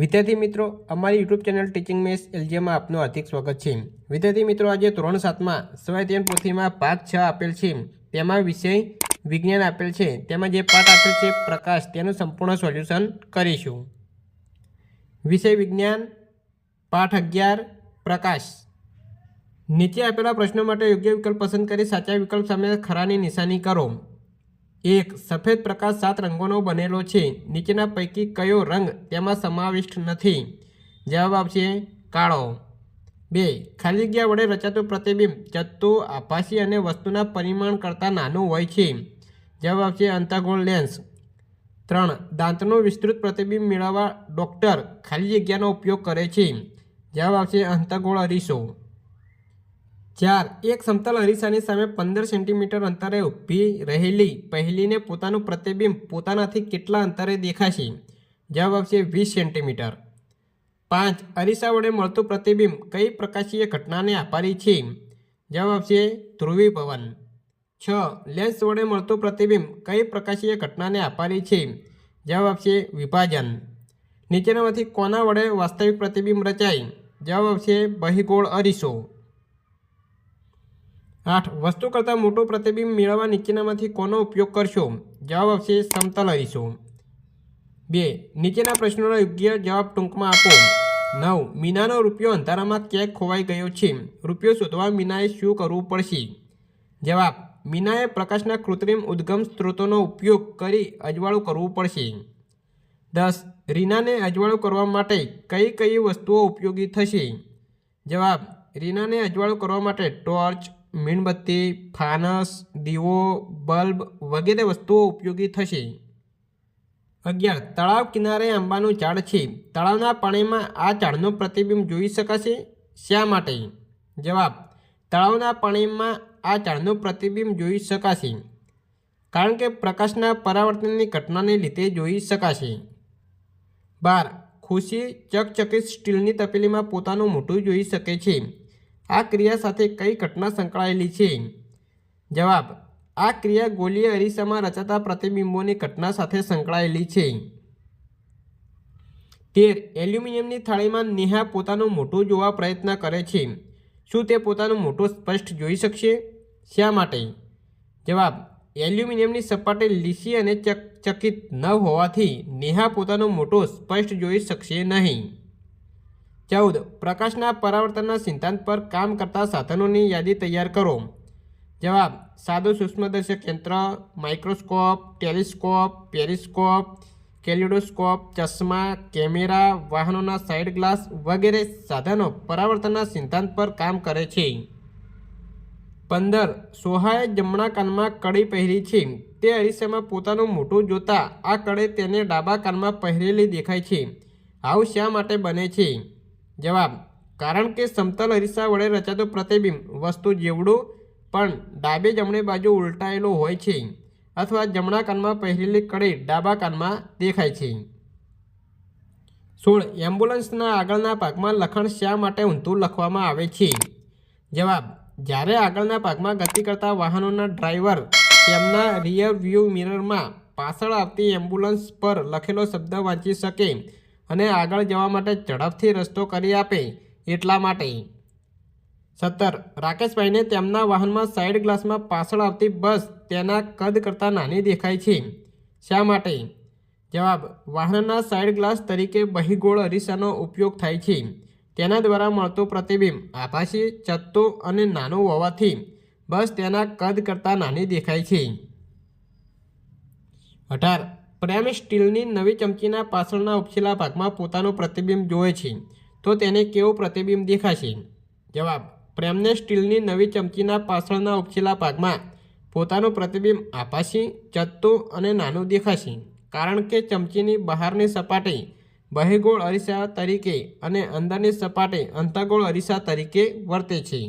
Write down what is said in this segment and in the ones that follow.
विद्यार्थी मित्रों अमारी यूट्यूब चैनल टीचिंग मेथ्स एलजीएम में आपનું हार्दिक स्वागत है। विद्यार्थी मित्रों आज ધોરણ 7 में સ્વાધ્યાય પોથી में भाग 6 आपेल है, तेमां विषय विज्ञान आपेल है, तेमां जे पाठ आपेल है प्रकाश तेनुं संपूर्ण सोल्यूशन करीशुं। विषय विज्ञान पाठ 11 प्रकाश। नीचे आपेला प्रश्नों माटे योग्य विकल्प पसंद करी साचा विकल्प सामे खरानी निशानी करो। 1. सफेद प्रकाश 7 रंगोनो बनेलो छे, नीचेना पैकी कयो रंग तेमां समाविष्ट नथी? जवाब आपशे काळो। 2. खाली जग्या वडे रचातुं प्रतिबिंब चत्तु, आभासी अने वस्तुना परिमाण करता नानुं होय छे। जवाब आपशे अंतर्गोल लेन्स। 3. दांतनुं विस्तृत प्रतिबिंब मेळववा डॉक्टर खाली जग्यानो उपयोग करे छे। जवाब आपशे अंतर्गोल अरीसो। 4. एक समतल अरीसानी सामे 15 सेंटीमीटर अंतरे ऊभी रहेली पहेलीने पोतानुं प्रतिबिंब पोतानाथी केटला अंतरे देखाशे? जवाब आपशे 20 सेंटीमीटर। 5. अरीसा वडे मळतुं प्रतिबिंब कई प्रकाशीय घटनाने आभारी छे? जवाब आपशे ध्रुवीभवन। 6. लेन्स वडे मळतुं प्रतिबिंब कई प्रकाशीय घटनाने आभारी छे? जवाब आपशे विभाजन। नीचेनामांथी कोना वडे वास्तविक प्रतिबिंब रचाय? जवाब आपशे बहिगोळ अरीसो। 8. वस्तु करता मोटो प्रतिबिंब मेळववा नीचेनामांथी कोनो उपयोग करशो? जवाब आपशे समतल अरीसो। 2. नीचेना प्रश्नोना योग्य जवाब टूंकमां आपो। 9. मीनानो रूपियो अंधारामां क्यांक खोवाई गयो छे? रूपियो शोधवा मीनाए शुं करवुं पड़शे? जवाब मीनाए प्रकाशना कृत्रिम उद्गम स्त्रोतोनो उपयोग करी अजवाळुं करवुं पड़शे। 10. रीनाने अजवाळुं करवा माटे कई कई वस्तुओ उपयोगी थशे? जवाब रीनाने अजवाळुं करवा माटे टॉर्च, मीणबत्ती, फानस, दीवो, बल्ब वगैरे वस्तुओ उपयोगी थशे। 11. तळाव किनारे आंबानुं झाड छे, तळावना पाणीमां आ झाडनुं प्रतिबिंब जोई शकाशे? शा माटे? जवाब तळावना पाणीमां आ झाडनुं प्रतिबिंब जोई शकाशे, कारण के प्रकाशना परावर्तननी घटनाने लीधे जोई शकाशे। 12. खुशी चकचकित स्टीलनी तपेलीमां पोतानुं मोढुं जोई शके छे, आ क्रिया साथे कई घटना संकळायेली छे? जवाब आ क्रिया गोलीय अरीसामां रचाता प्रतिबिंबोनी घटना साथे संकळायेली छे। 13. एल्युमिनियमनी थाळीमां नेहा पोतानुं मोढुं जोवा प्रयत्न करे छे, शुं ते पोतानुं मोढुं स्पष्ट जोई शकशे? शा माटे? जवाब एल्युमिनियमनी सपाटी લીસી अने चकचकित न होवाथी नेहा पोतानुं मोढुं स्पष्ट जोई शकशे नहीं। 14. प्रकाशना परावर्तनना सिद्धांत पर काम करता साधनोनी यादी तैयार करो। जवाब सादुं सूक्ष्मदर्शक यंत्र, माइक्रोस्कोप, टेलिस्कोप, पेरिस्कोप, कैलिडोस्कोप, चश्मा, कैमेरा, वाहनोना साइड ग्लास वगैरे साधनों परावर्तनना सिद्धांत पर काम करे छे। 15. सोहाए जमणा कानमा कड़ी पहेरी छे, ते अरीसामां पोतानुं मोढुं जोता आ कड़ी तेने डाबा कानमा पहेरेली देखाय छे, आवुं शा माटे बने छे? जवाब कारण के समतल अरीसा वडे रचातुं प्रतिबिंब वस्तु जेवडुं पण डाबे जमणे बाजू उलटायेलुं होय छे, अथवा जमणा कानमा पहेरेली कड़ी डाबा कानमा देखाय छे। 16. एम्ब्युलन्सना आगळना भागमां लखाण शा माटे ઊંધું લખવામાં આવે છે? जवाब જ્યારે આગળના ભાગમાં ગતિ કરતા વાહનોના ડ્રાઈવર તેમના રિયર વ્યૂ મિરરમાં પાછળ આવતી એમ્બ્યુલન્સ પર લખેલો શબ્દ વાંચી શકે અને આગળ જવા માટે ઝડપથી રસ્તો કરી આપે એટલા માટે। 17. રાકેશભાઈને તેમના વાહનમાં સાઇડ ગ્લાસમાં પાછળ આવતી બસ તેના કદ કરતાં નાની દેખાય છે, શા માટે? જવાબ વાહનના સાઇડ ગ્લાસ તરીકે બહિગોળ અરીસાનો ઉપયોગ થાય છે, તેના દ્વારા મળતું પ્રતિબિંબ આભાસી, ચત્તુ અને નાનું હોવાથી બસ તેના કદ કરતાં નાની દેખાય છે। 18. પ્રેમ સ્ટીલની નવી ચમચીના પાછળના ઉપછેલા ભાગમાં પોતાનું પ્રતિબિંબ જોવે છે, તો તેને કેવું પ્રતિબિંબ દેખાશે? જવાબ પ્રેમને સ્ટીલની નવી ચમચીના પાછળના ઉપછેલા ભાગમાં પોતાનું પ્રતિબિંબ આભાસી, ચત્તુ અને નાનું દેખાશે, કારણ કે ચમચીની બહારની સપાટી બહિગોળ અરીસા તરીકે અને અંદરની સપાટી અંતર્ગોળ અરીસા તરીકે વર્તે છે।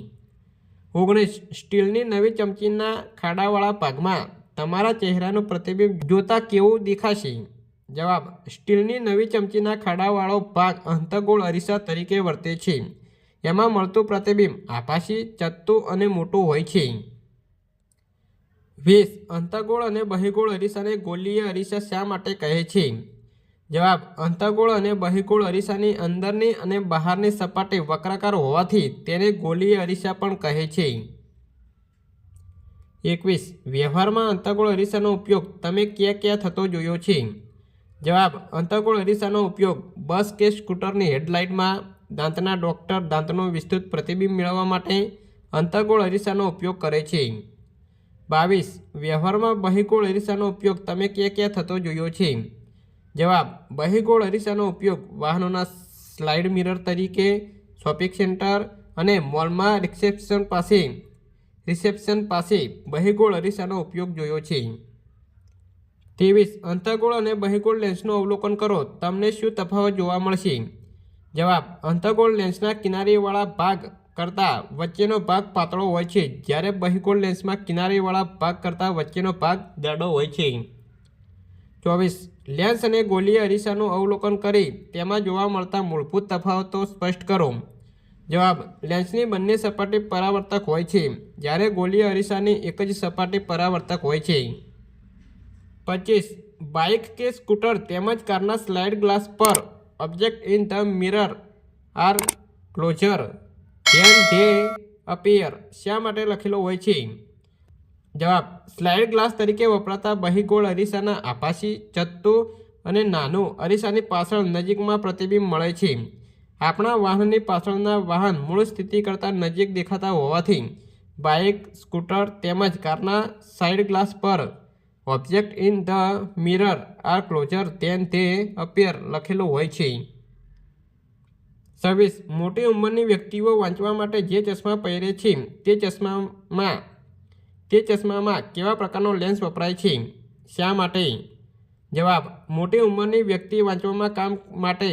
19. સ્ટીલની નવી ચમચીના ખાડાવાળા ભાગમાં તમારા ચહેરાનું પ્રતિબિંબ જોતા કેવું દેખાશે? જવાબ સ્ટીલની નવી ચમચીના ખાડાવાળો ભાગ અંતર્ગોળ અરીસા તરીકે વર્તે છે, એમાં મળતું પ્રતિબિંબ આભાસી, ચત્તુ અને મોટું હોય છે। 20. અંતર્ગોળ અને બહિગોળ અરીસાને ગોલીય અરીસા શા માટે કહે છે? જવાબ અંતઃગોળ અને બહિર્ગોળ અરીસાની અંદરની અને બહારની સપાટી વક્રાકાર હોવાથી તેને ગોલીય અરીસા પણ કહે છે। 21 વ્યવહારમાં અંતઃગોળ અરીસાનો ઉપયોગ તમે ક્યાં ક્યાં થતો જોયો છે? જવાબ અંતઃગોળ અરીસાનો ઉપયોગ બસ કે સ્કૂટરની હેડલાઇટમાં, દાંતના ડૉક્ટર દાંતનું વિસ્તૃત પ્રતિબિંબ મેળવવા માટે અંતઃગોળ અરીસાનો ઉપયોગ કરે છે। 22 વ્યવહારમાં બહિર્ગોળ અરીસાનો ઉપયોગ તમે ક્યાં ક્યાં થતો જોયો છે? જવાબ બહિર્ગોળ અરીસાનો ઉપયોગ વાહનોના સ્લાઇડ મિરર તરીકે, શોપિંગ સેન્ટર અને મોલમાં રિસેપ્શન પાસે બહિર્ગોળ અરીસાનો ઉપયોગ જોયો છે। 23 અંતઃગોળ અને બહિર્ગોળ લેન્સનું અવલોકન કરો, તમને શું તફાવત જોવા મળશે? જવાબ અંતઃગોળ લેન્સના કિનારીવાળા ભાગ કરતાં વચ્ચેનો ભાગ પાતળો હોય છે, જ્યારે બહિર્ગોળ લેન્સમાં કિનારીવાળા ભાગ કરતાં વચ્ચેનો ભાગ જાડો હોય છે। 24 લેન્સ અને ગોલીય અરીસાનું અવલોકન કરી તેમાં જોવા મળતા મૂળભૂત તફાવતો સ્પષ્ટ કરો। જવાબ લેન્સની બંને સપાટી પરાવર્તક હોય છે, જ્યારે ગોલીય અરીસાની એક જ સપાટી પરાવર્તક હોય છે। 25 બાઇક કે સ્કૂટર તેમજ કારના સ્લાઇડ ગ્લાસ પર object in the mirror are closer than they appear શા માટે લખેલો હોય છે? જવાબ સ્લાઇડ ગ્લાસ તરીકે વપરાતા બહિર્ગોળ અરીસાના આભાસી, ચત્તું અને નાનું અરીસાની પાછળ નજીકમાં પ્રતિબિંબ મળે છે। આપણા વાહનની પાછળના વાહન મૂળ સ્થિતિ કરતાં નજીક દેખાતા હોવાથી બાઇક, સ્કૂટર તેમજ કારના સાઇડ ગ્લાસ પર object in the mirror are closer than they appear લખેલું હોય છે। 26 મોટી ઉંમરની વ્યક્તિઓ વાંચવા માટે જે ચશ્મા પહેરે છે તે ચશ્મામાં કેવા પ્રકારનો લેન્સ વપરાય છે? શા માટે? જવાબ મોટી ઉંમરની વ્યક્તિ વાંચવામાં કામ માટે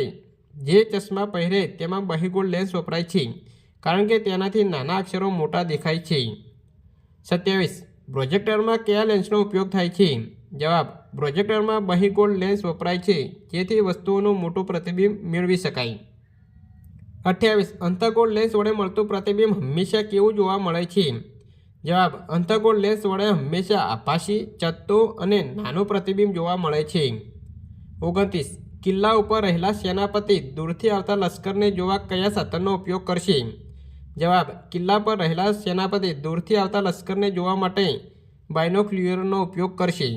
જે ચશ્મા પહેરે તેમાં બહિર્ગોળ લેન્સ વપરાય છે, કારણ કે તેનાથી નાના અક્ષરો મોટા દેખાય છે। 27 પ્રોજેક્ટરમાં કયા લેન્સનો ઉપયોગ થાય છે? જવાબ પ્રોજેક્ટરમાં બહિર્ગોળ લેન્સ વપરાય છે, જેથી વસ્તુઓનું મોટું પ્રતિબિંબ મેળવી શકાય। 28 અંતઃગોળ લેન્સ વડે મળતું પ્રતિબિંબ હંમેશા કેવું જોવા મળે છે? જવાબ અંતઃગોળ લેન્સ વડે હંમેશા આભાસી, ચત્તું અને નાનું પ્રતિબિંબ જોવા મળે છે। 29 કિલ્લા ઉપર રહેલા સેનાપતિ દૂરથી આવતા લશ્કરને જોવા કયા સાધનનો ઉપયોગ કરશે? જવાબ કિલ્લા પર રહેલા સેનાપતિ દૂરથી આવતા લશ્કરને જોવા માટે બાયનોક્યુલરનો ઉપયોગ કરશે।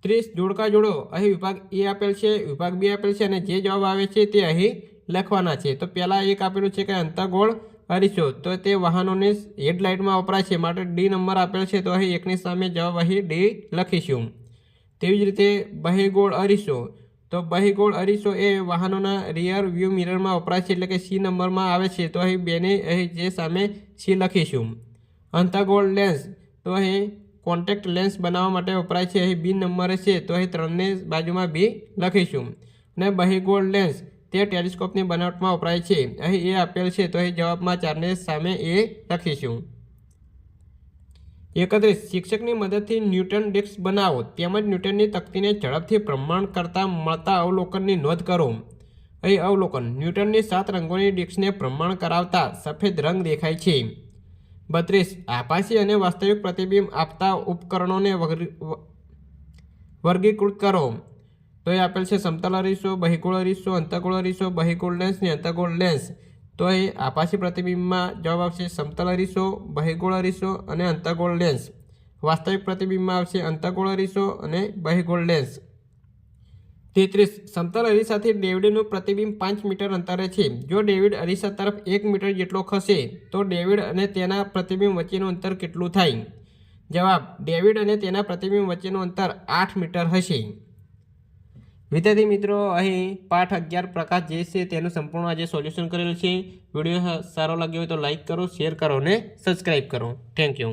30 જોડકા જોડો, અહીં વિભાગ એ આપેલ છે, વિભાગ બી આપેલ છે અને જે જવાબ આવે છે તે અહીં લખવાના છે। તો પહેલાં એક આપેલું છે કે અંતઃગોળ અરીસો, તો તે વાહનોની હેડલાઇટમાં વપરાય છે માટે ડી નંબર આપેલ છે, તો અહીં એકની સામે જવાબ અહીં ડી લખીશું। તેવી જ રીતે બહિર્ગોળ અરીસો, તો બહિર્ગોળ અરીસો એ વાહનોના રિયર વ્યૂ મિરરમાં વપરાય છે, એટલે કે સી નંબરમાં આવે છે, તો અહીં બેને અહીં જે સામે સી લખીશું। અંતઃગોળ લેન્સ, તો અહીં કોન્ટેક્ટ લેન્સ બનાવવા માટે વપરાય છે, અહીં બી નંબરે છે, તો અહીં 3ને બાજુમાં બી લખીશું। અને બહિર્ગોળ લેન્સ તે ટેલિસ્કોપની બનાવટમાં વપરાય છે, અહીં એ આપેલ છે, તો અહીં જવાબમાં 4ને સામે એ લખીશું। 31 શિક્ષકની મદદથી ન્યૂટન ડિસ્ક બનાવો તેમજ ન્યૂટનની તક્તીને ઝડપથી ભ્રમણ કરતા મળતા અવલોકનની નોંધ કરો। અહીં અવલોકન ન્યૂટનની 7 રંગોની ડિસ્કને ભ્રમણ કરાવતા સફેદ રંગ દેખાય છે। 32 આભાસી અને વાસ્તવિક પ્રતિબિંબ આપતા ઉપકરણોને વર્ગીકૃત કરો। તો એ આપેલ છે સમતલ અરીસો, બહિર્ગોળ અરીસો, અંતઃગોળ અરીસો, બહિર્ગોળ લેન્સ ને અંતઃગોળ લેન્સ। તો એ આભાસી પ્રતિબિંબમાં જવાબ આવશે સમતલ અરીસો, બહિર્ગોળ અરીસો અને અંતઃગોળ લેન્સ। વાસ્તવિક પ્રતિબિંબમાં આવશે અંતઃગોળ અરીસો અને બહિર્ગોળ લેન્સ। 33 સમતલ અરીસાથી ડેવિડનું પ્રતિબિંબ 5 મીટર અંતરે છે। જો ડેવિડ અરીસા તરફ 1 મીટર જેટલો ખસે તો ડેવિડ અને તેના પ્રતિબિંબ વચ્ચેનું અંતર કેટલું થાય? જવાબ ડેવિડ અને તેના પ્રતિબિંબ વચ્ચેનું અંતર 8 મીટર હશે। વિદ્યાર્થી મિત્રો, અહીં પાઠ 11 પ્રકાશ જે છે તેનું સંપૂર્ણ આજે સોલ્યુશન કરેલું છે। વિડીયો સારો લાગ્યો હોય તો લાઇક કરો, શેર કરો અને સબસ્ક્રાઈબ કરો। Thank you.